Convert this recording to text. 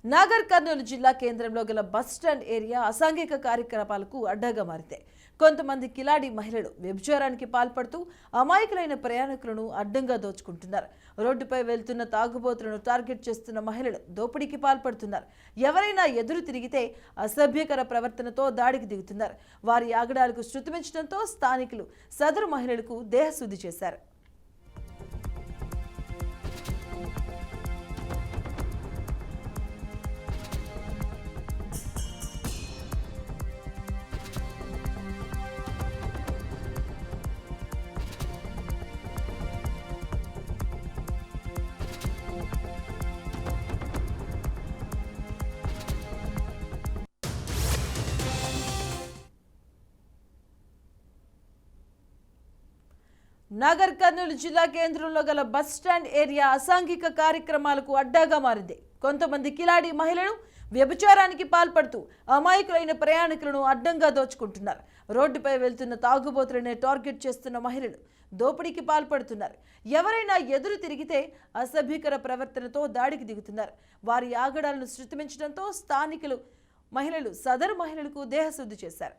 నాగర్ కర్నూలు జిల్లా కేంద్రంలో గల బస్టాండ్ ఏరియా అసాంఘిక కార్యకలాపాలకు అడ్డాగా మారింది. కొంతమంది కిలాడి మహిళలు వ్యభిచారానికి పాల్పడుతూ అమాయకులైన ప్రయాణికులను అడ్డంగా దోచుకుంటున్నారు. రోడ్డుపై వెళ్తున్న తాగుబోతులను టార్గెట్ చేస్తున్న మహిళలు దోపిడీకి పాల్పడుతున్నారు. ఎవరైనా ఎదురు తిరిగితే అసభ్యకర ప్రవర్తనతో దాడికి దిగుతున్నారు. వారి ఆగడాలకు శృతిమించడంతో స్థానికులు సదరు మహిళలకు దేహశుద్ధి చేశారు. నాగర్ కర్నూలు జిల్లా కేంద్రంలో గల బస్టాండ్ ఏరియా అసాంఘిక కార్యక్రమాలకు అడ్డాగా మారింది. కొంతమంది కిలాడి మహిళలు వ్యభిచారానికి పాల్పడుతూ అమాయకులైన ప్రయాణికులను అడ్డంగా దోచుకుంటున్నారు. రోడ్డుపై వెళ్తున్న తాగుబోతులనే టార్గెట్ చేస్తున్న మహిళలు దోపిడీకి పాల్పడుతున్నారు. ఎవరైనా ఎదురు తిరిగితే అసభ్యకర ప్రవర్తనతో దాడికి దిగుతున్నారు. వారి ఆగడాలను శృతిమించడంతో స్థానికులు మహిళలు సదరు మహిళలకు దేహశుద్ధి చేశారు.